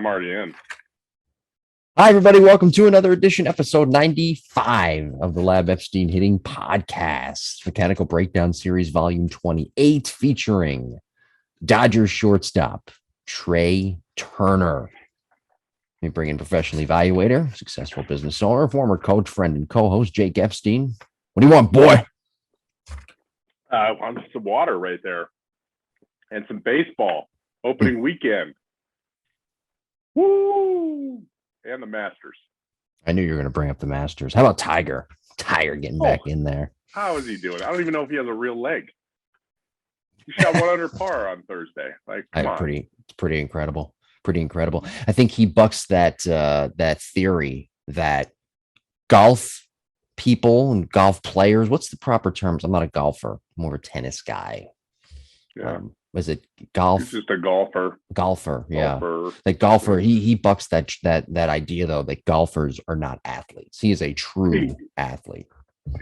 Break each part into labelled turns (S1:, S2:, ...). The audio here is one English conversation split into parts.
S1: I'm already in.
S2: Hi, everybody. Welcome to another edition, episode 95 of the Lab Epstein Hitting Podcast, Mechanical Breakdown Series, Volume 28, featuring Dodgers shortstop, Trea Turner. We bring in professional evaluator, successful business owner, former coach, friend, and co-host, Jake Epstein. What do you want, boy?
S1: I want some water right there and some baseball. Opening weekend. Woo! And the Masters.
S2: I knew you were going to bring up the Masters. How about Tiger? Tiger getting back in there.
S1: How is he doing? I don't even know if he has a real leg. He shot 1 under par on Thursday. Like, come on.
S2: It's pretty incredible. Pretty incredible. I think he bucks that theory that golf people and golf players, what's the proper terms? I'm not a golfer. I'm more of a tennis guy.
S1: Yeah.
S2: Was it golf?
S1: He's just a golfer.
S2: Yeah. Like golfer, he bucks that idea though that golfers are not athletes. He is a true athlete.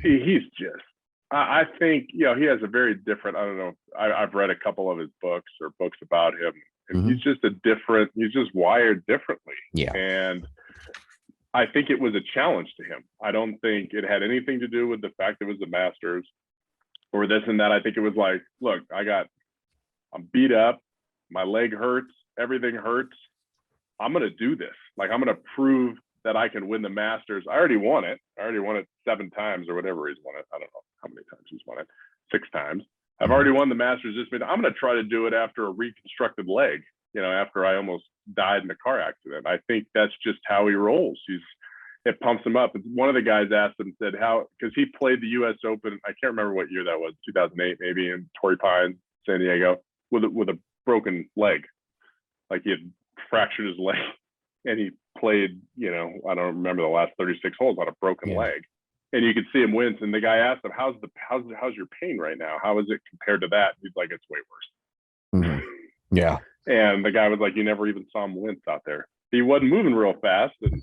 S1: He's just. I think he has a very different. I don't know. I've read a couple of his books or books about him, and he's just he's just wired differently.
S2: Yeah.
S1: And I think it was a challenge to him. I don't think it had anything to do with the fact it was the Masters or this and that. I think it was like, look, I'm beat up. My leg hurts. Everything hurts. I'm going to do this. Like, I'm going to prove that I can win the Masters. I already won it. 7 times or whatever he's won it. I don't know how many times he's won it. 6 times. I've already won the Masters. I'm going to try to do it after a reconstructed leg, after I almost died in a car accident. I think that's just how he rolls. It pumps him up. One of the guys asked him, said because he played the U.S. Open. I can't remember what year that was, 2008 maybe, in Torrey Pines, San Diego, with a broken leg. Like he had fractured his leg and he played, I don't remember the last 36 holes on a broken leg. And you could see him wince. And the guy asked him, how's your pain right now? How is it compared to that? He's like, it's way worse.
S2: Mm-hmm. Yeah.
S1: And the guy was like, you never even saw him wince out there. He wasn't moving real fast. And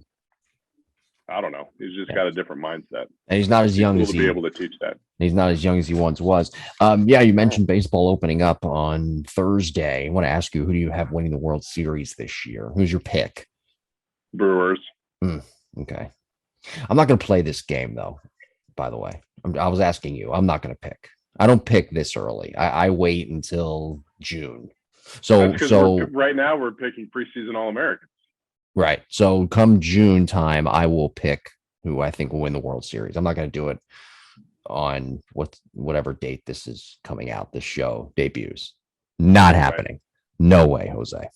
S1: I don't know. He's just got a different mindset.
S2: And he's not as young as
S1: he be able to teach that.
S2: He's not as young as he once was. You mentioned baseball opening up on Thursday. I want to ask you, who do you have winning the World Series this year? Who's your pick?
S1: Brewers.
S2: Okay. I'm not going to play this game, though, by the way. I was asking you. I'm not going to pick. I don't pick this early. I wait until June. So
S1: right now we're picking preseason All-Americans.
S2: Right. So come June time, I will pick who I think will win the World Series. I'm not going to do it on whatever date this is coming out. This show debuts. Not happening. No way, Jose.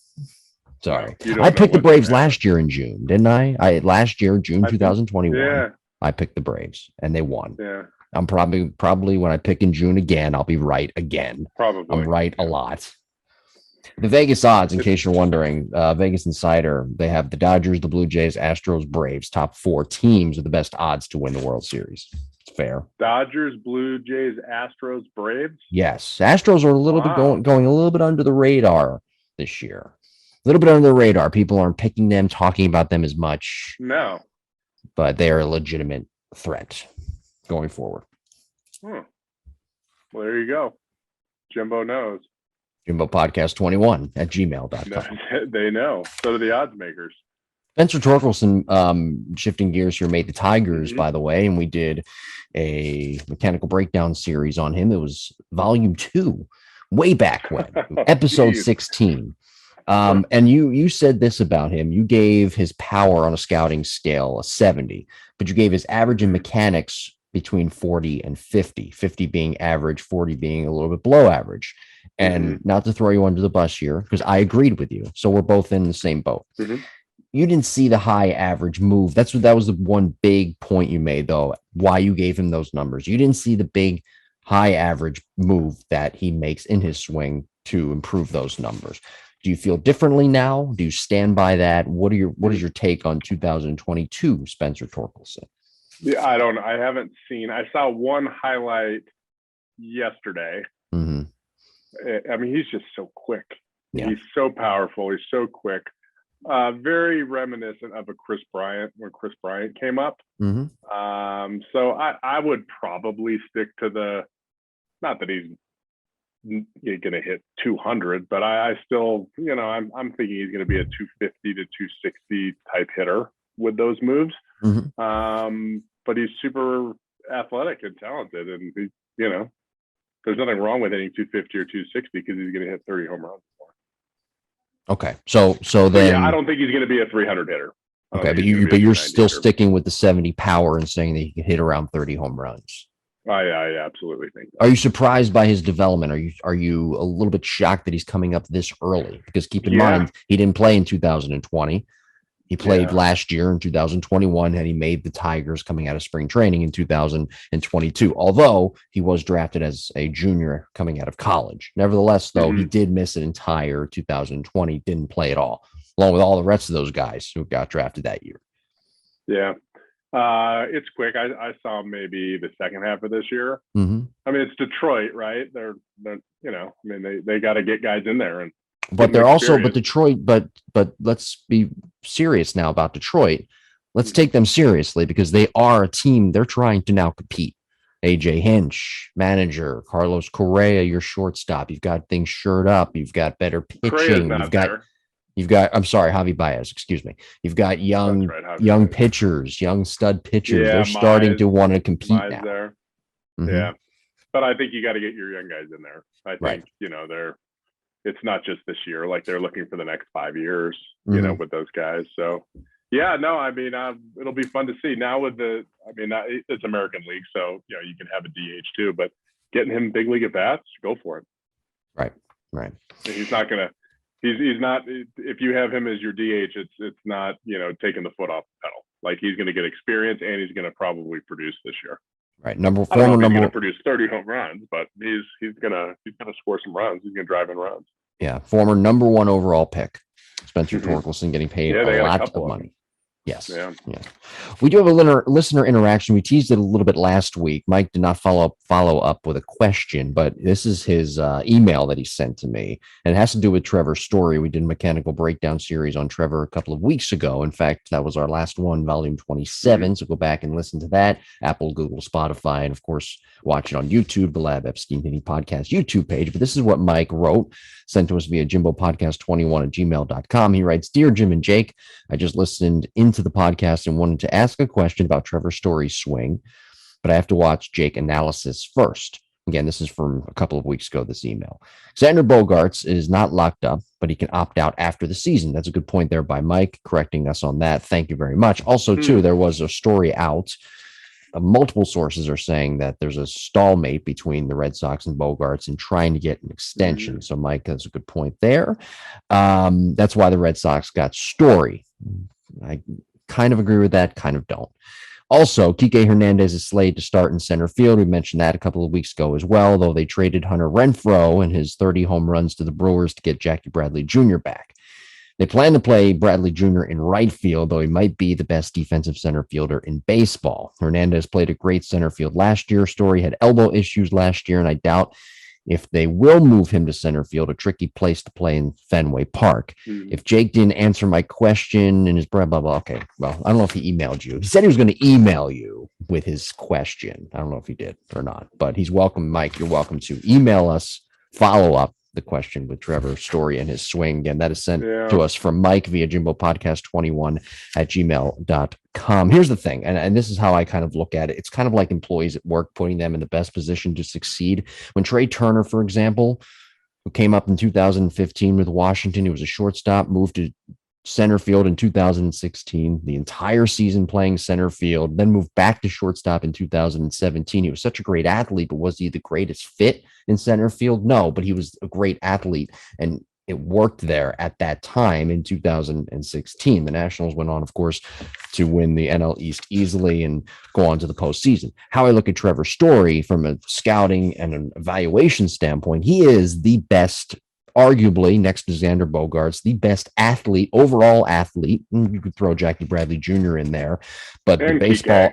S2: Sorry. I picked the Braves last year in June, didn't I? Last year, June 2021. I picked the Braves and they won.
S1: Yeah.
S2: I'm probably when I pick in June again, I'll be right again.
S1: Probably.
S2: I'm right a lot. The Vegas odds, in case you're wondering, Vegas Insider, they have the Dodgers, the Blue Jays, Astros, Braves. Top 4 teams are the best odds to win the World Series. It's fair.
S1: Dodgers, Blue Jays, Astros, Braves?
S2: Yes. Astros are a little bit going a little bit under the radar this year. A little bit under the radar. People aren't picking them, talking about them as much.
S1: No.
S2: But they are a legitimate threat going forward.
S1: Well, there you go. Jimbo knows.
S2: Jimbo Podcast 21 at gmail.com.
S1: They know. So do the odds makers.
S2: Spencer Torkelson, shifting gears here, made the Tigers, by the way, and we did a mechanical breakdown series on him. It was volume 2, way back when, episode 16. And you said this about him. You gave his power on a scouting scale a 70, but you gave his average in mechanics between 40 and 50, 50 being average, 40 being a little bit below average. And not to throw you under the bus here, because I agreed with you. So we're both in the same boat. You didn't see the high average move. That was the one big point you made, though, why you gave him those numbers. You didn't see the big high average move that he makes in his swing to improve those numbers. Do you feel differently now? Do you stand by that? What is your take on 2022 Spencer Torkelson?
S1: Yeah, I haven't seen. I saw one highlight yesterday. I mean, he's just so quick. Yeah. He's so powerful. He's so quick. Very reminiscent of a Chris Bryant when Chris Bryant came up. So I would probably stick to not that he's going to hit 200, but I still, I'm thinking he's going to be a 250 to 260 type hitter with those moves. But he's super athletic and talented, and there's nothing wrong with hitting 250 or 260 because he's going to hit 30 home runs more.
S2: Okay, so then
S1: I don't think he's going to be a 300 hitter.
S2: Okay, but you're still sticking with the 70 power and saying that he can hit around 30 home runs.
S1: I absolutely think that.
S2: Are you surprised by his development? Are you a little bit shocked that he's coming up this early? Because keep in mind, he didn't play in 2020. He played last year in 2021, and he made the Tigers coming out of spring training in 2022, although he was drafted as a junior coming out of college. Nevertheless, though, he did miss an entire 2020, didn't play at all, along with all the rest of those guys who got drafted that year.
S1: Yeah. It's quick. I saw maybe the second half of this year. I mean, it's Detroit, right? They're they got to get guys in there, and
S2: but they're also, Detroit, but let's be serious now about Detroit. Let's take them seriously because they are a team. They're trying to now compete. AJ Hinch, manager, Carlos Correa, your shortstop. You've got things shored up. You've got better pitching. You've got, I'm sorry, Javi Baez, excuse me. You've got young pitchers, young stud pitchers. They're starting to want to compete now.
S1: There. Yeah. But I think you got to get your young guys in there. I think, it's not just this year, like they're looking for the next 5 years, with those guys. So it'll be fun to see now it's American League. So, you can have a DH too, but getting him big league at bats, go for it.
S2: Right.
S1: He's not going to, He's not. If you have him as your DH, it's not taking the foot off the pedal. Like he's going to get experience and he's going to probably produce this year.
S2: Right.
S1: He's going to produce 30 home runs, but he's going to score some runs. He's going to drive in runs.
S2: Yeah. Former number 1 overall pick, Spencer Torkelson, getting paid a lot of money. Yes. Yeah. We do have a listener interaction. We teased it a little bit last week. Mike did not follow up with a question, but this is his email that he sent to me, and it has to do with Trevor's story. We did a mechanical breakdown series on Trevor a couple of weeks ago. In fact, that was our last one, volume 27. So go back and listen to that. Apple, Google, Spotify, and of course, watch it on YouTube, the Lab Epstein Hitting Podcast YouTube page. But this is what Mike wrote, sent to us via jimbopodcast21@gmail.com. He writes, "Dear Jim and Jake, I just listened into the podcast and wanted to ask a question about Trevor Story's swing, but I have to watch Jake analysis first." Again, this is from a couple of weeks ago, this email. Xander Bogaerts is not locked up, but he can opt out after the season. That's a good point there by Mike, correcting us on that. Thank you very much. Also, too, there was a story out. Multiple sources are saying that there's a stalemate between the Red Sox and Bogaerts and trying to get an extension. So, Mike, that's a good point there. That's why the Red Sox got Story. I kind of agree with that, kind of don't. Also, Kike Hernandez is slated to start in center field. We mentioned that a couple of weeks ago as well, though they traded Hunter Renfroe and his 30 home runs to the Brewers to get Jackie Bradley Jr. back. They plan to play Bradley Jr. in right field, though he might be the best defensive center fielder in baseball. Hernandez played a great center field last year. Story had elbow issues last year, and I doubt if they will move him to center field, a tricky place to play in Fenway Park. If Jake didn't answer my question in his blah, blah, blah. Okay, well, I don't know if he emailed you. He said he was going to email you with his question. I don't know if he did or not, but he's welcome, Mike. You're welcome to email us, follow up the question with Trevor's story and his swing. Again, that is sent to us from Mike via jimbopodcast21@gmail.com. Here's the thing, and this is how I kind of look at it. It's kind of like employees at work, putting them in the best position to succeed. When Trea Turner, for example, who came up in 2015 with Washington, he was a shortstop, moved to center field in 2016, the entire season playing center field, then moved back to shortstop in 2017. He was such a great athlete, but was he the greatest fit in center field? No, but he was a great athlete, and it worked there at that time in 2016. The Nationals went on, of course, to win the NL East easily and go on to the postseason. How I look at Trevor's story from a scouting and an evaluation standpoint, he is the best, arguably next to Xander Bogaerts, the best athlete, overall athlete. You could throw Jackie Bradley Jr. in there, but the baseball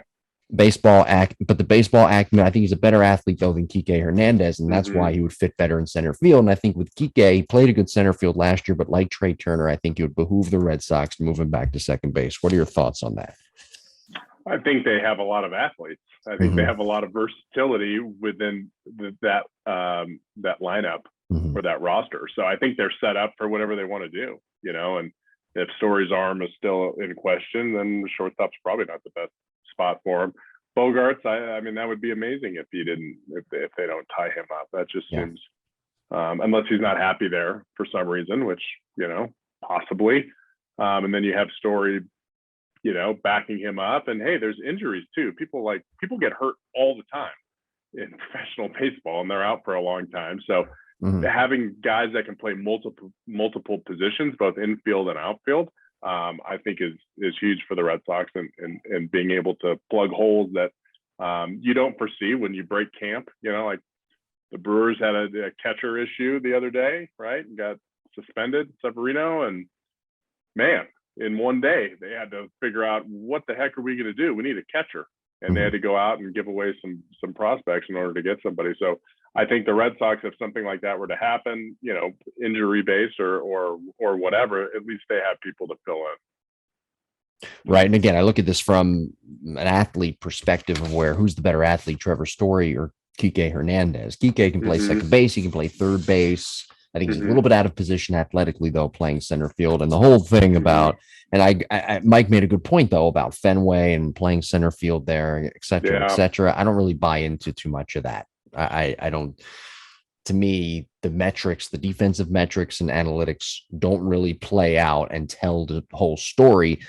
S2: acumen, I think he's a better athlete though than Kike Hernandez, and that's why he would fit better in center field. And I think with Kike, he played a good center field last year, but like Trea Turner, I think it would behoove the Red Sox to move him back to second base. What are your thoughts on that?
S1: I think they have a lot of athletes. I think they have a lot of versatility within that lineup or that roster. So I think they're set up for whatever they want to do, and if Story's arm is still in question, then the shortstop's probably not the best spot for him. Bogarts, I mean, that would be amazing if they don't tie him up. That just seems, unless he's not happy there for some reason, which, possibly. And then you have Story, backing him up. And hey, there's injuries too. People get hurt all the time in professional baseball, and they're out for a long time. So having guys that can play multiple positions, both infield and outfield, I think is huge for the Red Sox, and being able to plug holes that you don't foresee when you break camp. Like the Brewers had a catcher issue the other day, right? And got suspended, Severino, and man, in one day they had to figure out what the heck are we going to do? We need a catcher, and they had to go out and give away some prospects in order to get somebody. So I think the Red Sox, if something like that were to happen, injury based or whatever, at least they have people to fill in.
S2: Right. And again, I look at this from an athlete perspective of who's the better athlete, Trevor Story or Kike Hernandez. Kike can play second base. He can play third base. I think he's a little bit out of position athletically, though, playing center field. And the whole thing about, and I Mike made a good point, though, about Fenway and playing center field there, et cetera, et cetera. I don't really buy into too much of that. I don't, to me, the metrics, the defensive metrics and analytics don't really play out and tell the whole story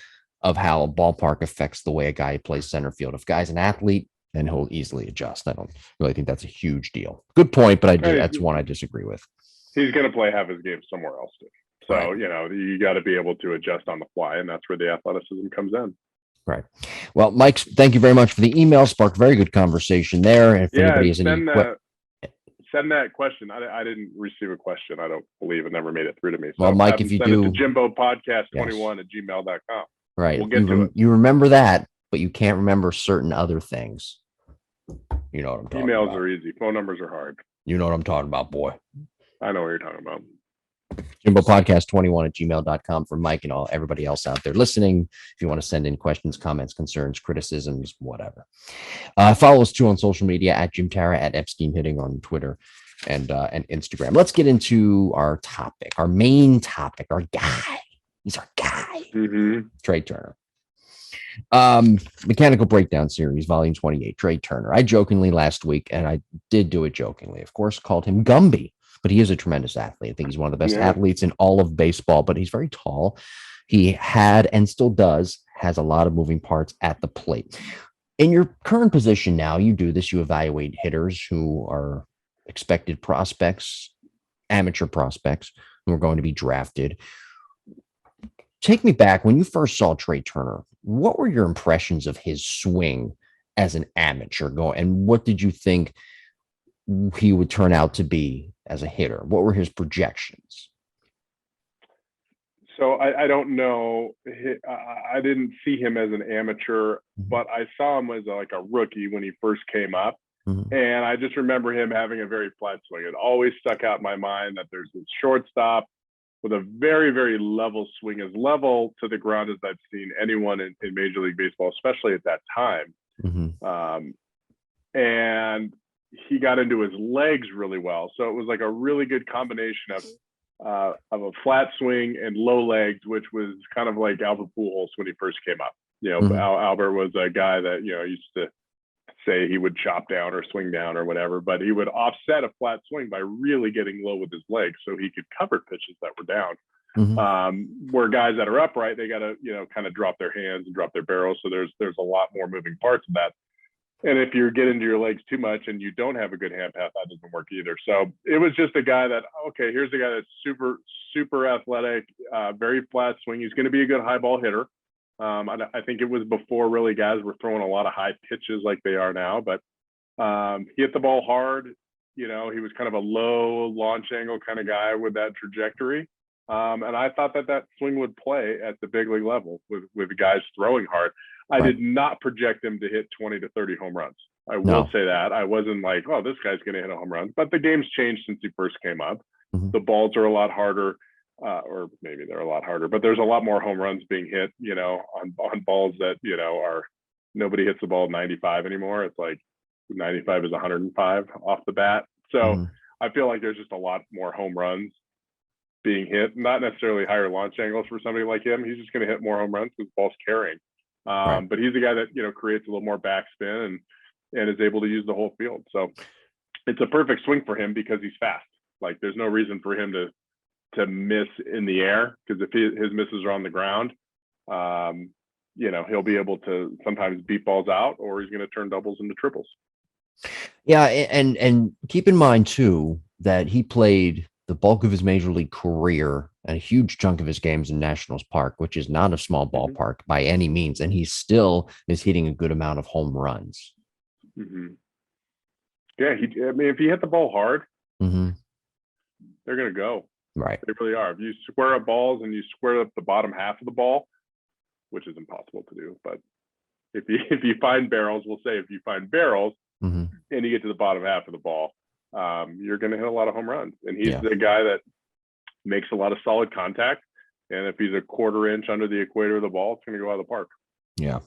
S2: of how a ballpark affects the way a guy plays center field. If a guy's an athlete, then he'll easily adjust. I don't really think that's a huge deal. Good point, but that's one I disagree with.
S1: He's going to play half his game somewhere else too. So, right. You got to be able to adjust on the fly, and that's where the athleticism comes in.
S2: Right. Well, Mike, thank you very much for the email. Sparked very good conversation there. If anybody has any
S1: send that question. I didn't receive a question. I don't believe it never made it through to me. So
S2: well, Mike, if you do,
S1: it to jimbopodcast21@gmail.com.
S2: Right.
S1: We'll get to it.
S2: You remember that, but you can't remember certain other things. You know what I'm talking
S1: about.
S2: Emails
S1: are easy. Phone numbers are hard.
S2: You know what I'm talking about, boy.
S1: I know what you're talking about.
S2: jimbopodcast21@gmail.com for Mike and everybody else out there listening. If you want to send in questions, comments, concerns, criticisms, whatever. Follow us too on social media at Jim Tara, at Epstein Hitting on Twitter and Instagram. Let's get into our topic, our main topic, our guy. He's our guy. Trea Turner. Mechanical Breakdown Series, Volume 28, Trea Turner. I jokingly last week, and I did do it jokingly, of course, called him Gumby. But he is a tremendous athlete. I think he's one of the best athletes in all of baseball, but he's very tall. He had and still has a lot of moving parts at the plate. In your current position now, you do this, you evaluate hitters who are expected prospects, amateur prospects who are going to be drafted. Take me back when you first saw Trea Turner. What were your impressions of his swing as an amateur and what did you think he would turn out to be as a hitter? What were his projections?
S1: So I don't know. I didn't see him as an amateur, but I saw him as like a rookie when he first came up. And I just remember him having a very flat swing. It always stuck out in my mind that there's this shortstop with a very, very level swing, as level to the ground as I've seen anyone in Major League Baseball, especially at that time. And he got into his legs really well. So it was like a really good combination of a flat swing and low legs, which was kind of like Albert Pujols when he first came up. Albert was a guy that, used to say he would chop down or swing down or whatever, but he would offset a flat swing by really getting low with his legs so he could cover pitches that were down. Where guys that are upright, they got to, kind of drop their hands and drop their barrels. So there's a lot more moving parts of that. And if you're getting into your legs too much and you don't have a good hand path, that doesn't work either. So it was just a guy that, okay, here's a guy that's super, super athletic, very flat swing. He's going to be a good high ball hitter. I think it was before really guys were throwing a lot of high pitches like they are now, but he hit the ball hard. He was kind of a low launch angle kind of guy with that trajectory. And I thought that swing would play at the big league level with guys throwing hard. I did not project him to hit 20 to 30 home runs. I will say that. I wasn't like, oh, this guy's going to hit a home run. But the game's changed since he first came up. The balls are a lot harder, or maybe they're a lot harder, but there's a lot more home runs being hit, on balls that, are nobody hits the ball 95 anymore. It's like 95 is 105 off the bat. So
S2: Mhm.
S1: I feel like there's just a lot more home runs being hit, not necessarily higher launch angles for somebody like him. He's just going to hit more home runs because the ball's carrying.
S2: Right.
S1: But he's a guy that, creates a little more backspin and is able to use the whole field. So it's a perfect swing for him because he's fast. Like there's no reason for him to miss in the air, because if his misses are on the ground, he'll be able to sometimes beat balls out, or he's going to turn doubles into triples.
S2: Yeah, and keep in mind too that he played the bulk of his major league career and a huge chunk of his games in Nationals Park, which is not a small ballpark by any means, and he still is hitting a good amount of home runs.
S1: Mm-hmm. Yeah, if he hit the ball hard,
S2: mm-hmm.
S1: they're going to go.
S2: Right.
S1: They really are. If you square up balls and you square up the bottom half of the ball, which is impossible to do, but if you find barrels, if you find barrels
S2: mm-hmm.
S1: and you get to the bottom half of the ball, you're going to hit a lot of home runs. And he's the guy that makes a lot of solid contact. And if he's a quarter inch under the equator of the ball, it's going to go out of the park.
S2: Yeah.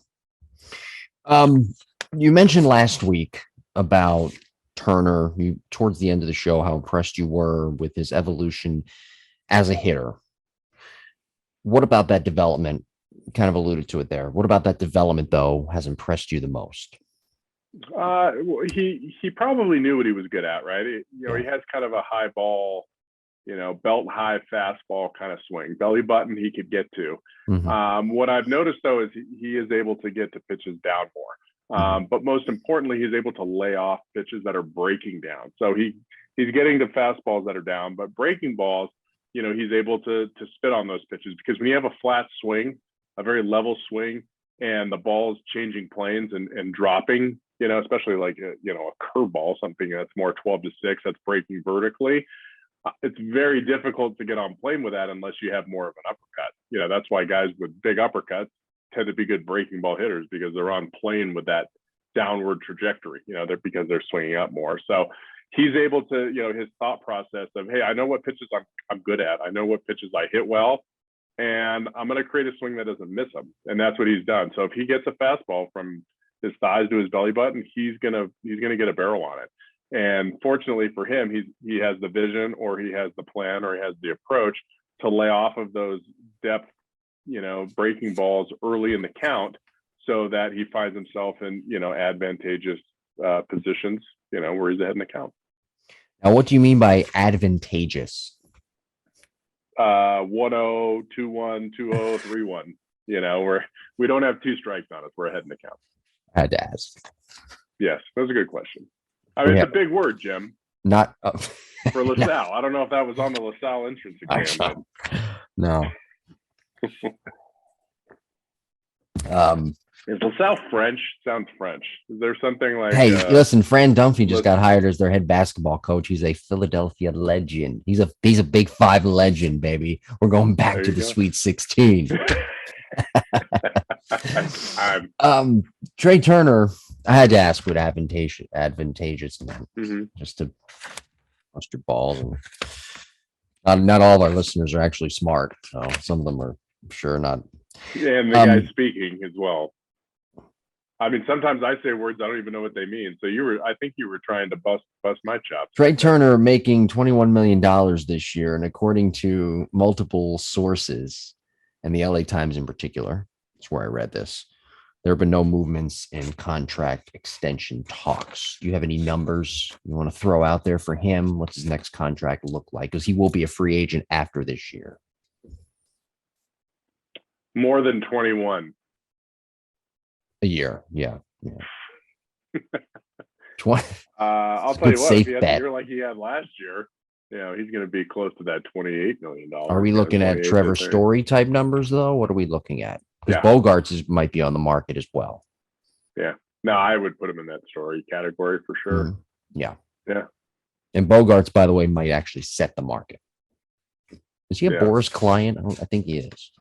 S2: You mentioned last week about Turner, towards the end of the show, how impressed you were with his evolution as a hitter. What about that development? Kind of alluded to it there. What about that development, though, has impressed you the most?
S1: He probably knew what he was good at, right? He has kind of a high ball, belt high fastball kind of swing. Belly button he could get to.
S2: Mm-hmm.
S1: What I've noticed, though, is he is able to get to pitches down more. But most importantly, he's able to lay off pitches that are breaking down. So he's getting to fastballs that are down, but breaking balls, he's able to spit on those pitches, because when you have a flat swing, a very level swing, and the ball's changing planes and dropping, especially like a curveball, something that's more 12-6, that's breaking vertically. It's very difficult to get on plane with that unless you have more of an uppercut. That's why guys with big uppercuts tend to be good breaking ball hitters, because they're on plane with that downward trajectory, because they're swinging up more. So he's able to, his thought process of, hey, I know what pitches I'm good at. I know what pitches I hit well, and I'm going to create a swing that doesn't miss them. And that's what he's done. So if he gets a fastball from his thighs to his belly button, he's going to get a barrel on it. And fortunately for him, he has the vision, or he has the plan, or he has the approach to lay off of those depth, breaking balls early in the count, so that he finds himself in, advantageous positions, where he's ahead in the count.
S2: Now, what do you mean by advantageous?
S1: 1-0, 2-1, 2-0, 3-1. We don't have two strikes on us. We're ahead in the count.
S2: I had to ask.
S1: Yes, that was a good question. I mean, it's a big word, Jim.
S2: Not
S1: for LaSalle. No. I don't know if that was on the LaSalle entrance exam.
S2: No.
S1: Is LaSalle French? Sounds French. Is there something like?
S2: Hey, listen, Fran Dunphy just got hired as their head basketball coach. He's a Philadelphia legend. He's a Big Five legend, baby. We're going back to the Sweet 16. Trea Turner, I had to ask what advantageous meant, just to bust your balls. And not all of our listeners are actually smart, so some of them are, I'm sure, not.
S1: And the guy speaking as well. I mean, sometimes I say words I don't even know what they mean. So I think you were trying to bust my chops.
S2: Trea Turner making $21 million this year, and according to multiple sources, and the LA Times in particular, that's where I read this, there have been no movements in contract extension talks. Do you have any numbers you want to throw out there for him? What's his next contract look like? Because he will be a free agent after this year.
S1: More than 21.
S2: A year, yeah. 20.
S1: I'll tell you what, if he has a year like he had last year, he's going to be close to that $28 million.
S2: Are we looking at Trevor Story type numbers, though? What are we looking at? Because Bogarts might be on the market as well.
S1: Yeah. No, I would put him in that Story category for sure.
S2: Mm-hmm. Yeah.
S1: Yeah.
S2: And Bogarts, by the way, might actually set the market. Is he a Boris client? I think he is.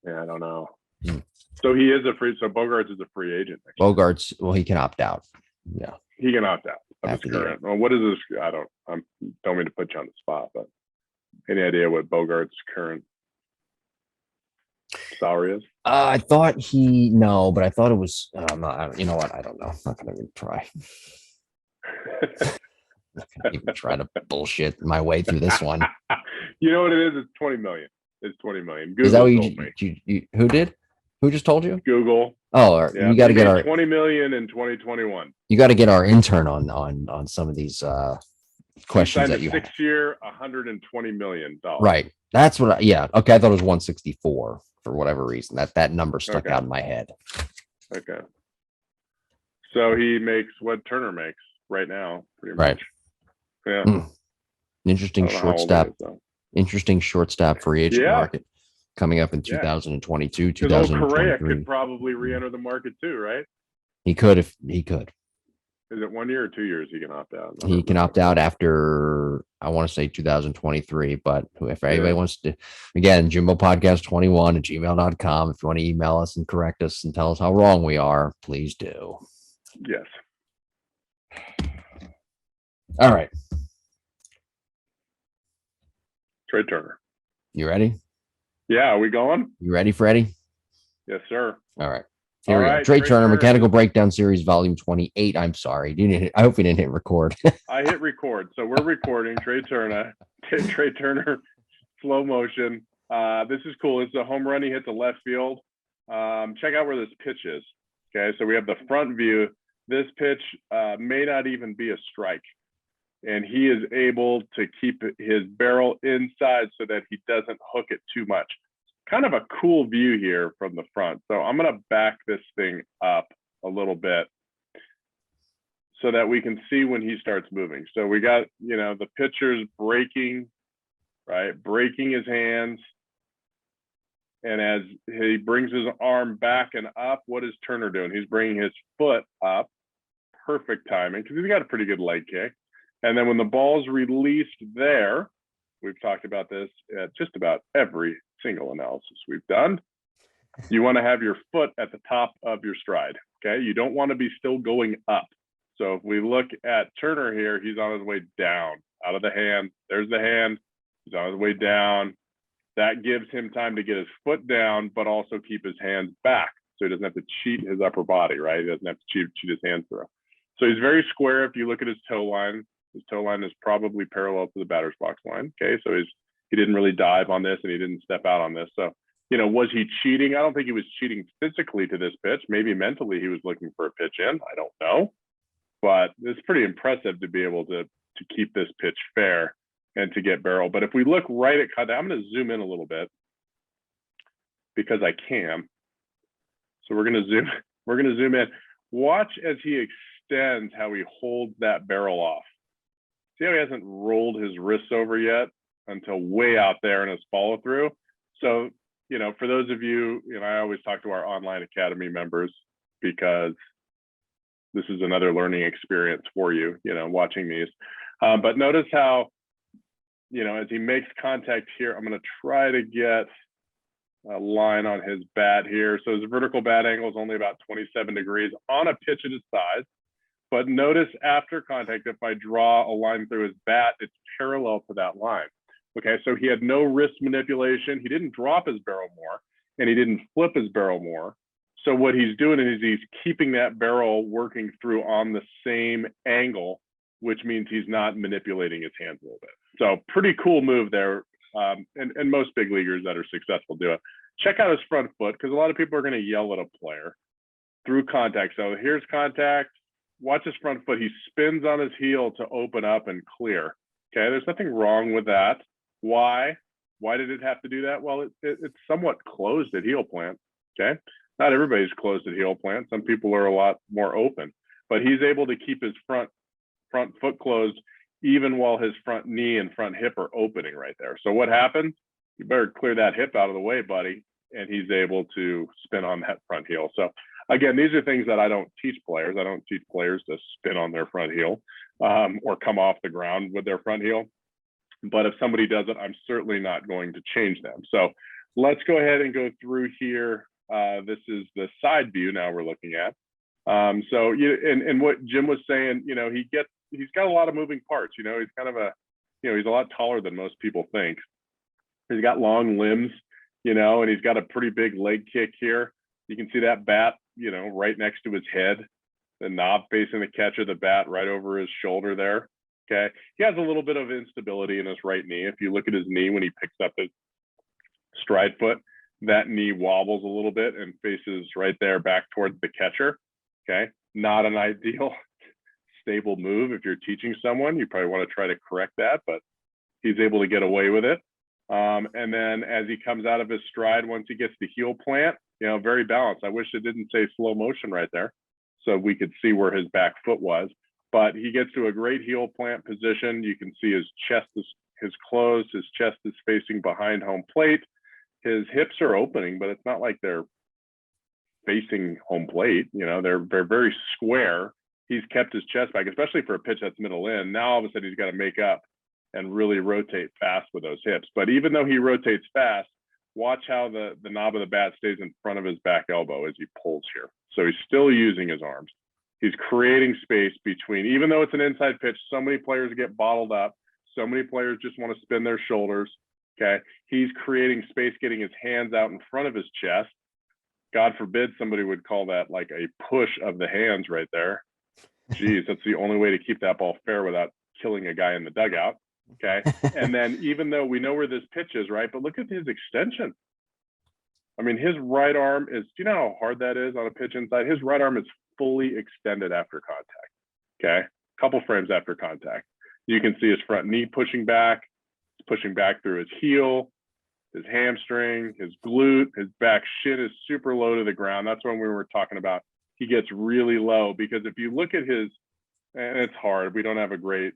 S1: Yeah, I don't know. So he is so Bogarts is a free agent.
S2: Bogarts, well, he can opt out. Yeah.
S1: He can opt out of his current. Well, what is this? I don't mean to put you on the spot, but any idea what Bogarts' current Sour is.
S2: I thought no, but I thought it was. You know what? I don't know. I'm not gonna even try. Not gonna even try to bullshit my way through this one.
S1: You know what it is? It's 20 million. It's 20 million.
S2: Is that
S1: Google
S2: what
S1: told me.
S2: who did? Who just told you?
S1: Google.
S2: Oh, all right.
S1: Yeah,
S2: You got to
S1: they
S2: get
S1: made
S2: our
S1: 20 million in 2021.
S2: you got to get our intern on some of these
S1: He
S2: questions
S1: signed
S2: that
S1: a
S2: you have.
S1: 6-year, $120 million.
S2: Right. That's what. Yeah. Okay. I thought it was 164 for whatever reason. That number stuck
S1: Okay.
S2: out in my head.
S1: Okay. So he makes what Turner makes right now, pretty
S2: Right.
S1: much. Yeah.
S2: Interesting shortstop. Interesting shortstop free agent market coming up in 2022,
S1: Because old Correa
S2: 2023.
S1: could probably re-enter the market too, right?
S2: He could if he could.
S1: Is it 1 year or 2 years he can opt out?
S2: He can opt out after, I want to say 2023, but if anybody wants to, again, Jimbo Podcast 21 at gmail.com. If you want to email us and correct us and tell us how wrong we are, please do.
S1: Yes.
S2: All right.
S1: Trea Turner.
S2: You ready?
S1: Yeah, are we going?
S2: You ready, Freddie?
S1: Yes, sir.
S2: All right. Here we go. Trea Turner, Mechanical Breakdown Series, Volume 28. I'm sorry. I hope you didn't hit record.
S1: I hit record. So we're recording. Trea Turner, slow motion. This is cool. It's a home run. He hit the left field. Check out where this pitch is. Okay, so we have the front view. This pitch may not even be a strike. And he is able to keep his barrel inside so that he doesn't hook it too much. Kind of a cool view here from the front. So I'm going to back this thing up a little bit so that we can see when he starts moving. So we got, the pitcher's breaking, right? Breaking his hands. And as he brings his arm back and up, what is Turner doing? He's bringing his foot up. Perfect timing because he's got a pretty good leg kick. And then when the ball's released there, we've talked about this at just about every single analysis we've done. You want to have your foot at the top of your stride. Okay. You don't want to be still going up. So if we look at Turner here, he's on his way down out of the hand. There's the hand. He's on his way down. That gives him time to get his foot down, but also keep his hands back. So he doesn't have to cheat his upper body, right? He doesn't have to cheat his hands through. So he's very square. If you look at his toe line, his toe line is probably parallel to the batter's box line. Okay. So he didn't really dive on this and he didn't step out on this. So, was he cheating? I don't think he was cheating physically to this pitch. Maybe mentally he was looking for a pitch in. I don't know. But it's pretty impressive to be able to keep this pitch fair and to get barrel. But if we look right at contact, I'm going to zoom in a little bit because I can. So we're going to zoom in. Watch as he extends how he holds that barrel off. See how he hasn't rolled his wrists over yet until way out there in his follow through. So, for those of you, I always talk to our online academy members because this is another learning experience for you, watching these. But notice how, as he makes contact here, I'm going to try to get a line on his bat here. So his vertical bat angle is only about 27 degrees on a pitch at his size. But notice after contact, if I draw a line through his bat, it's parallel to that line. Okay, so he had no wrist manipulation. He didn't drop his barrel more, and he didn't flip his barrel more. So what he's doing is he's keeping that barrel working through on the same angle, which means he's not manipulating his hands a little bit. So pretty cool move there. And most big leaguers that are successful do it. Check out his front foot because a lot of people are going to yell at a player through contact. So here's contact. Watch his front foot. He spins on his heel to open up and clear. Okay, there's nothing wrong with that. Why? Why did it have to do that? Well, it's somewhat closed at heel plant. Okay, not everybody's closed at heel plant. Some people are a lot more open, but he's able to keep his front foot closed even while his front knee and front hip are opening right there. So what happens? You better clear that hip out of the way, buddy. And he's able to spin on that front heel. So again, these are things that I don't teach players. I don't teach players to spin on their front heel or come off the ground with their front heel. But if somebody does it, I'm certainly not going to change them. So let's go ahead and go through here. This is the side view now we're looking at. So and what Jim was saying, he's got a lot of moving parts. He's kind of he's a lot taller than most people think. He's got long limbs. and he's got a pretty big leg kick here. You can see that bat, right next to his head, the knob facing the catcher, the bat right over his shoulder there. Okay. He has a little bit of instability in his right knee. If you look at his knee when he picks up his stride foot, that knee wobbles a little bit and faces right there back towards the catcher. Okay. Not an ideal stable move. If you're teaching someone, you probably want to try to correct that, but he's able to get away with it. And then as he comes out of his stride, once he gets the heel plant, very balanced. I wish it didn't say slow motion right there so we could see where his back foot was, but he gets to a great heel plant position. You can see his chest is closed. His chest is facing behind home plate. His hips are opening, but it's not like they're facing home plate. They're very square. He's kept his chest back, especially for a pitch that's middle in. Now all of a sudden he's got to make up and really rotate fast with those hips. But even though he rotates fast, watch how the knob of the bat stays in front of his back elbow as he pulls here. So he's still using his arms. He's creating space between, even though it's an inside pitch, so many players get bottled up. So many players just want to spin their shoulders. Okay. He's creating space, getting his hands out in front of his chest. God forbid somebody would call that like a push of the hands right there. Geez, that's the only way to keep that ball fair without killing a guy in the dugout. Okay. And then even though we know where this pitch is, right? But look at his extension. I mean, his right arm is, do you know how hard that is on a pitch inside? His right arm is fully extended after contact. Okay. A couple frames after contact. You can see his front knee pushing back through his heel, his hamstring, his glute, his back shin is super low to the ground. That's when we were talking about he gets really low, because if you look at his, and it's hard, we don't have a great,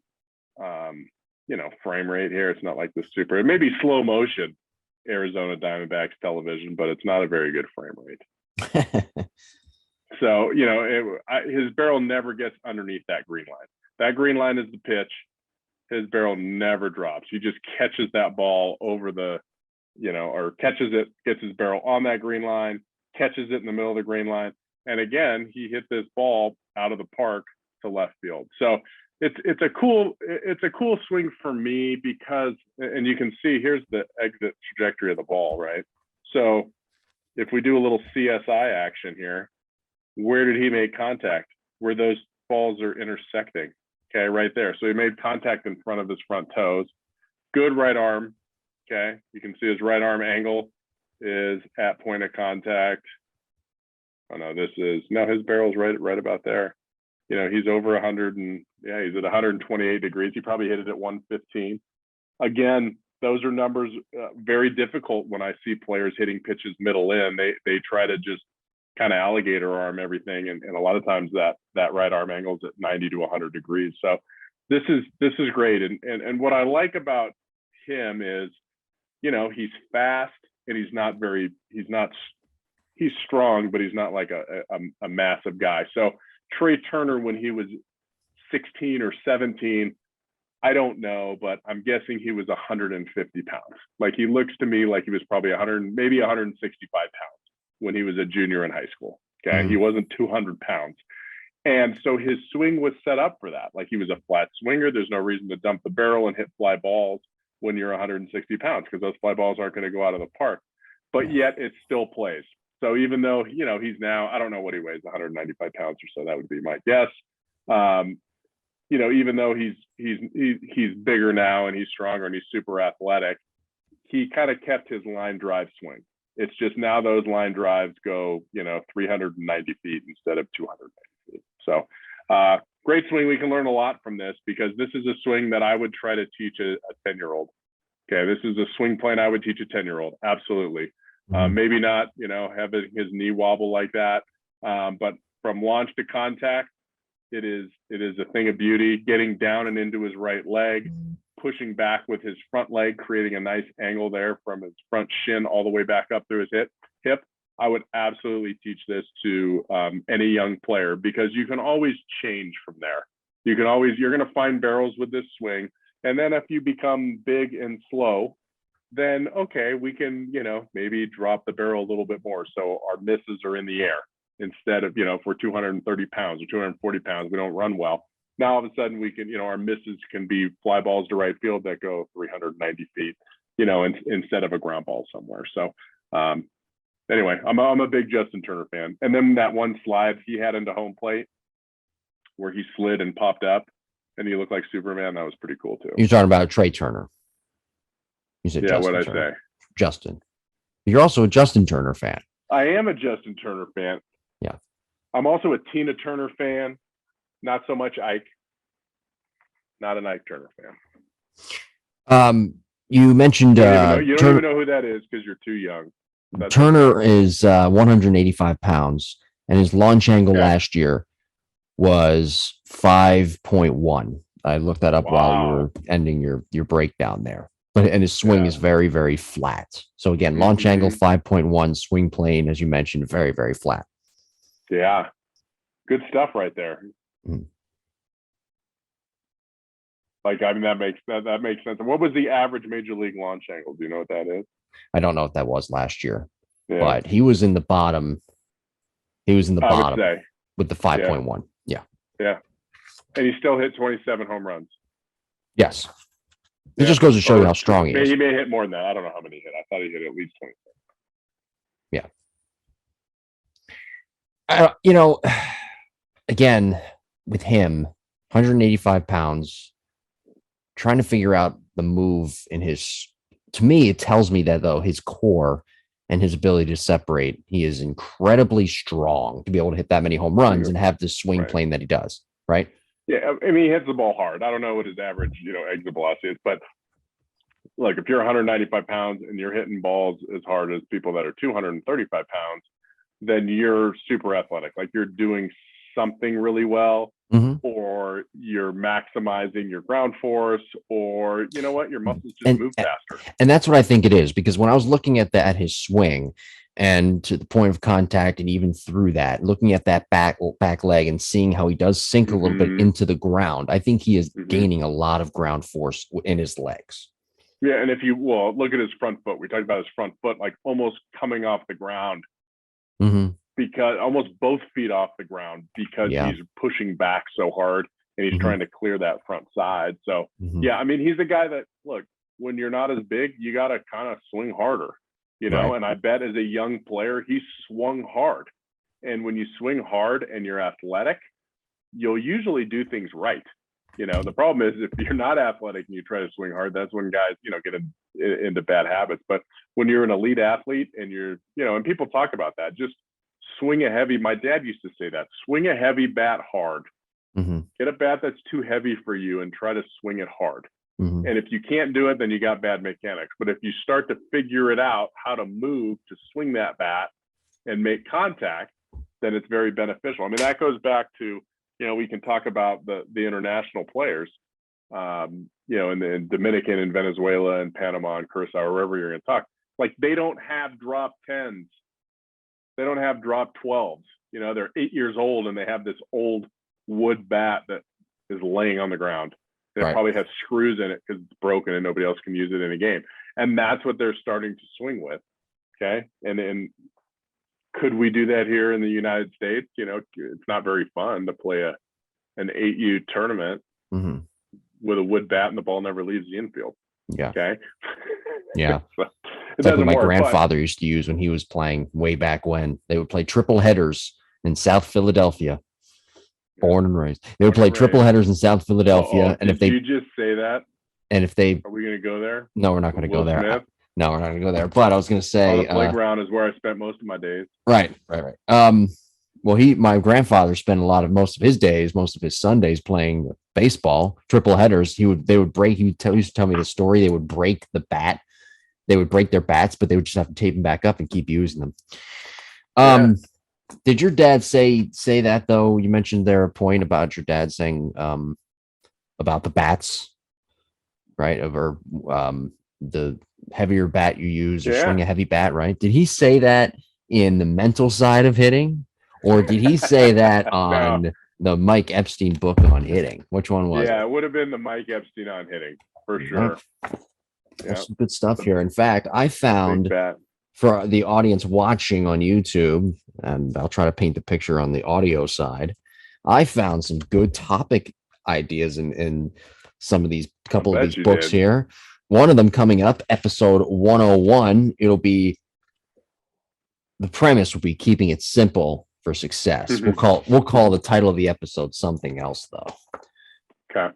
S1: frame rate here. It's not like the super, it may be slow motion Arizona Diamondbacks television, but it's not a very good frame rate. So, his barrel never gets underneath that green line. That green line is the pitch. His barrel never drops. He just catches that ball over the, or catches it, gets his barrel on that green line, catches it in the middle of the green line. And again, he hit this ball out of the park to left field. So it's a cool swing for me, because, and you can see here's the exit trajectory of the ball, right? So if we do a little CSI action here, where did he make contact? Where those balls are intersecting. Okay, right there. So he made contact in front of his front toes. Good right arm. Okay, you can see his right arm angle is at point of contact. Oh no, his barrel's right about there. He's over 100 and he's at 128 degrees. He probably hit it at 115. Again, those are numbers very difficult when I see players hitting pitches middle in. They try to just kind of alligator arm everything, and a lot of times that right arm angle is at 90 to 100 degrees. So this is great, and what I like about him is, he's fast, and he's strong, but he's not like a massive guy. So Trea Turner, when he was 16 or 17, I don't know, but I'm guessing he was 150 pounds. Like, he looks to me like he was probably 100, maybe 165 pounds when he was a junior in high school. Okay. Mm-hmm. He wasn't 200 pounds. And so his swing was set up for that. Like, he was a flat swinger. There's no reason to dump the barrel and hit fly balls when you're 160 pounds, because those fly balls aren't going to go out of the park. But yet it still plays. So even though, he's now, I don't know what he weighs, 195 pounds or so, that would be my guess. Even though he's bigger now and he's stronger and he's super athletic, he kind of kept his line drive swing. It's just now those line drives go, 390 feet instead of 290 feet. So great swing. We can learn a lot from this, because this is a swing that I would try to teach a 10-year-old. Okay, this is a swing plan I would teach a 10-year-old. Absolutely. Maybe not, having his knee wobble like that. But from launch to contact, it is a thing of beauty. Getting down and into his right leg, pushing back with his front leg, creating a nice angle there from his front shin all the way back up through his hip. I would absolutely teach this to any young player, because you can always change from there. You're going to find barrels with this swing. And then if you become big and slow, then, okay, we can, maybe drop the barrel a little bit more, so our misses are in the air instead of, if we're 230 pounds or 240 pounds, we don't run well. Now, all of a sudden, we can, our misses can be fly balls to right field that go 390 feet, instead of a ground ball somewhere. So Um, anyway, I'm a big Justin Turner fan. And then that one slide he had into home plate where he slid and popped up and he looked like Superman. That was pretty cool too.
S2: You're talking about Trea Turner. You said
S1: Yeah,
S2: Justin
S1: what'd I
S2: Turner.
S1: say?
S2: Justin. You're also a Justin Turner fan.
S1: I am a Justin Turner fan.
S2: Yeah.
S1: I'm also a Tina Turner fan. Not so much Ike. Not an Ike Turner fan.
S2: You mentioned
S1: you don't even know who that is because you're too young.
S2: Turner is 185 pounds, and his launch angle last year was 5.1. I looked that up while you were ending your breakdown there. And his swing is very, very flat. So again, launch angle 5.1, swing plane, as you mentioned, very, very flat.
S1: Yeah, good stuff right there. Mm-hmm. Like, I mean, that makes sense. And what was the average major league launch angle? Do you know what that is?
S2: I don't know what that was last year, but he was in the bottom. He was in the bottom with the 5.1. Yeah.
S1: Yeah. And he still hit 27 home runs.
S2: Yes. It just goes to show you how strong he is.
S1: He may hit more than that. I don't know how many he hit. I thought he hit at least 27.
S2: Yeah. Again, with him, 185 pounds, trying to figure out the move in to me, it tells me that, though, his core and his ability to separate, he is incredibly strong to be able to hit that many home runs and have this swing plane that he does, right?
S1: Yeah, I mean, he hits the ball hard. I don't know what his average, exit velocity is, but look, if you're 195 pounds and you're hitting balls as hard as people that are 235 pounds, then you're super athletic. Like, you're doing something really well, or you're maximizing your ground force, or you know what, your muscles just move faster.
S2: And that's what I think it is, because when I was looking at his swing and to the point of contact, and even through that, looking at that back leg and seeing how he does sink a little bit into the ground, I think he is gaining a lot of ground force in his legs.
S1: Yeah, and if you look at his front foot, we talked about his front foot, like almost coming off the ground, because almost both feet off the ground, because he's pushing back so hard and he's trying to clear that front side. So yeah, I mean, he's a guy that, look, when you're not as big, you got to kind of swing harder, and I bet as a young player, he swung hard. And when you swing hard and you're athletic, you'll usually do things right. The problem is if you're not athletic and you try to swing hard, that's when guys, get into bad habits. But when you're an elite athlete and you're, and people talk about that, just swing a heavy, my dad used to say that, swing a heavy bat hard. Get a bat that's too heavy for you and try to swing it hard. And if you can't do it, then you got bad mechanics. But if you start to figure it out, how to move to swing that bat and make contact, then it's very beneficial. I mean, that goes back to, we can talk about the international players, in Dominican and Venezuela and Panama and Curacao, or wherever you're going to talk. Like, they don't have drop 10s. They don't have drop 12s. They're 8 years old and they have this old wood bat that is laying on the ground. They probably have screws in it because it's broken and nobody else can use it in a game. And that's what they're starting to swing with. Okay. And could we do that here in the United States? It's not very fun to play an 8U tournament with a wood bat and the ball never leaves the infield.
S2: Yeah.
S1: Okay.
S2: Yeah.
S1: So,
S2: that's what my grandfather used to use when he was playing way back when. They would play triple headers in South Philadelphia. Born and raised. They would play triple headers in South Philadelphia. And if they,
S1: you just say that,
S2: and if they,
S1: are we going to go there?
S2: No, we're not going to go there. No, we're not going to go there. But I was going to say,
S1: the playground is where I spent most of my days.
S2: Right. Well, my grandfather spent most of his days, most of his Sundays playing baseball, triple headers. He used to tell me the story. They would break the bat. They would break their bats, but they would just have to tape them back up and keep using them. Did your dad say that, though? You mentioned there a point about your dad saying about the bats, right? Or the heavier bat you use, or swing a heavy bat, right? Did he say that in the mental side of hitting, or did he say that on the Mike Epstein book on hitting? Which one was it?
S1: Yeah, it would have been the Mike Epstein on hitting, for sure.
S2: There's some good stuff here. In fact, I found, for the audience watching on YouTube, and I'll try to paint the picture on the audio side, I found some good topic ideas in some of these couple of these books here. One of them coming up, episode 101. It'll be the premise will be keeping it simple for success. We'll call the title of the episode something else though.
S1: Okay.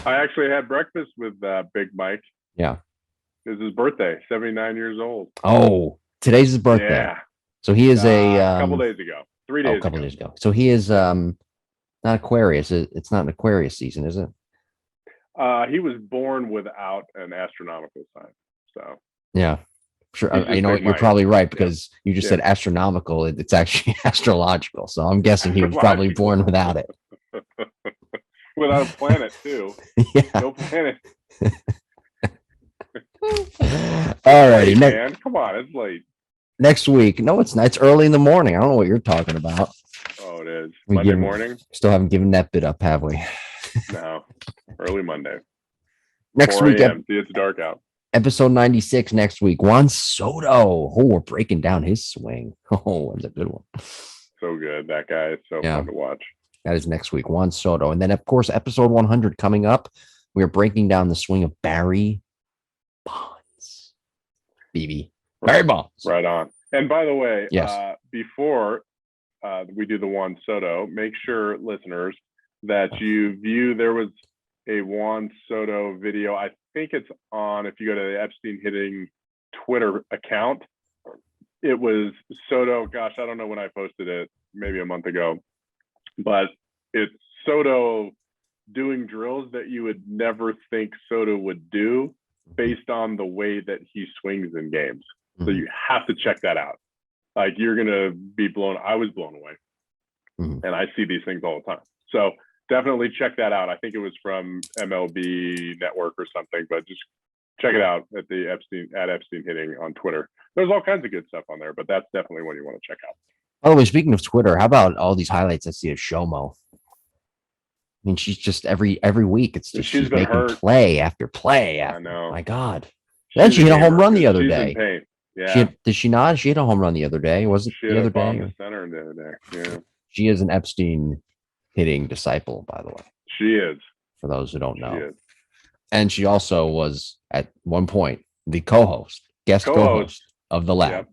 S1: I actually had breakfast with Big Mike.
S2: Yeah.
S1: It was his birthday, 79 years old.
S2: Oh, today's his birthday.
S1: Yeah.
S2: So he is a
S1: couple days ago. 3 days
S2: a couple days ago. So he is not Aquarius. It's not an Aquarius season, is it?
S1: He was born without an astronomical sign. So
S2: yeah. Sure. You know,
S1: Big
S2: you're
S1: Mike.
S2: probably right because you just said astronomical. It's actually astrological. So I'm guessing he was probably born without it.
S1: Without a planet, too.
S2: Yeah.
S1: No planet.
S2: All righty.
S1: Man, come on. It's late.
S2: Next week. No, it's not. It's early in the morning. I don't know what you're talking about.
S1: Oh, it is. Monday morning?
S2: Still haven't given that bit up, have we?
S1: No. Early Monday.
S2: Next week.
S1: See, it's dark out.
S2: Episode 96 next week. Juan Soto. Oh, we're breaking down his swing. Oh, that's a good one.
S1: So good. That guy is so fun to watch.
S2: That is next week. Juan Soto. And then, of course, episode 100 coming up. We are breaking down the swing of Barry Bonds. BB. Barry Bonds.
S1: Right on. And by the way,
S2: yes.
S1: Before we do the Juan Soto, make sure, listeners, that you view, there was a Juan Soto video. I think it's on, if you go to the Epstein Hitting Twitter account, it was Soto. Gosh, I don't know when I posted it, maybe a month ago, but it's Soto doing drills that you would never think Soto would do based on the way that he swings in games. So you have to check that out. Like, you're going to be I was blown away. And I see these things all the time. So definitely check that out. I think it was from MLB Network or something, but just check it out at the Epstein Hitting on Twitter. There's all kinds of good stuff on there, but that's definitely one you want to check out.
S2: By the way, speaking of Twitter, how about all these highlights I see of Shomo? I mean, she's just every week. It's just she's making hurt. Play after play. I know. My God. Then she hit a home run the other day.
S1: In pain. Yeah.
S2: Did she not? She hit a home run the other day. Was it the other day?
S1: The center the other day. Yeah.
S2: She is an Epstein Hitting disciple, by the way.
S1: She is.
S2: For those who don't know.
S1: She is.
S2: And she also was at one point the guest co-host of the lab. Yep.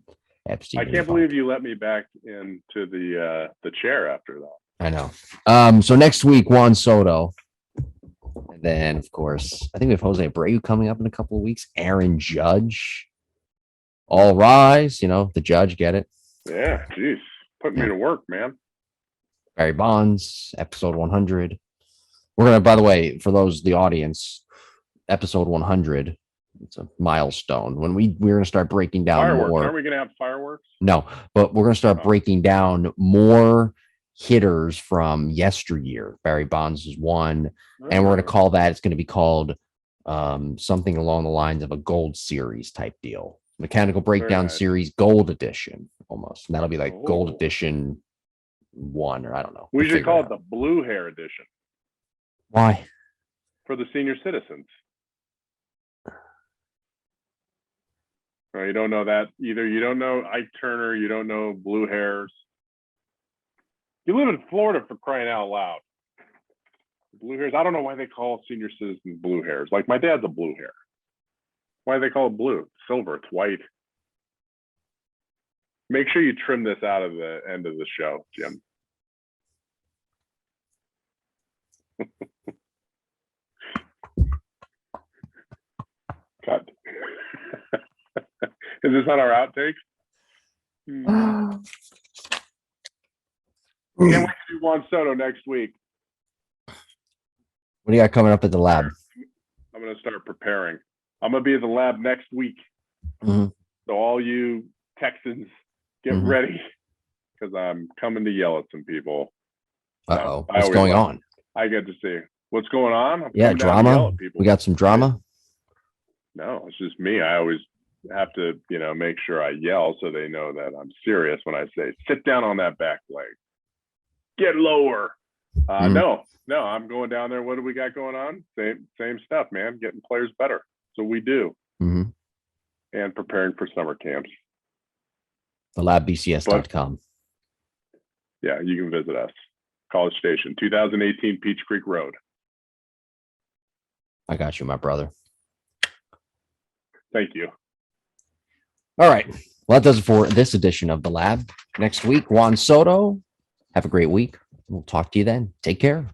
S2: Epstein.
S1: I can't believe you let me back into the chair after that.
S2: I know. So next week, Juan Soto. And then, of course, I think we have Jose Abreu coming up in a couple of weeks. Aaron Judge. All rise. You know, the judge, get it?
S1: Yeah, geez. Put me to work, man.
S2: Barry Bonds, episode 100. We're going to, by the way, for those, the audience, episode 100, it's a milestone. When we're going to start breaking down
S1: fireworks.
S2: More.
S1: Aren't we going to have fireworks?
S2: No, but we're going to start breaking down more hitters from yesteryear. Barry Bonds is one, and we're going to call that, it's going to be called something along the lines of a gold series type deal. Mechanical Breakdown Series Gold Edition, almost. And that'll be like Gold Edition 1, or I don't know.
S1: We should call it the Blue Hair Edition.
S2: Why?
S1: For the senior citizens. You don't know that either. You don't know Ike Turner. You don't know blue hairs. You live in Florida, for crying out loud. Blue hairs. I don't know why they call senior citizens blue hairs. Like, my dad's a blue hair. Why do they call it blue? Silver. It's white. Make sure you trim this out of the end of the show, Jim. Cut. Is this on our outtakes? Can't wait to do Juan Soto next week.
S2: What do you got coming up at the lab?
S1: I'm going to start preparing. I'm going to be at the lab next week. So all you Texans, get ready, because I'm coming to yell at some people.
S2: Uh-oh. What's going on?
S1: I get to see what's going on.
S2: Drama. We got some drama.
S1: No, it's just me. I always have to, make sure I yell so they know that I'm serious when I say, sit down on that back leg. Get lower. No, I'm going down there. What do we got going on? Same stuff, man. Getting players better. So we do. And preparing for summer camps.
S2: TheLabBCS.com.
S1: Yeah, you can visit us. College Station, 2018 Peach Creek Road.
S2: I got you, my brother.
S1: Thank you.
S2: All right. Well, that does it for this edition of The Lab. Next week, Juan Soto. Have a great week. We'll talk to you then. Take care.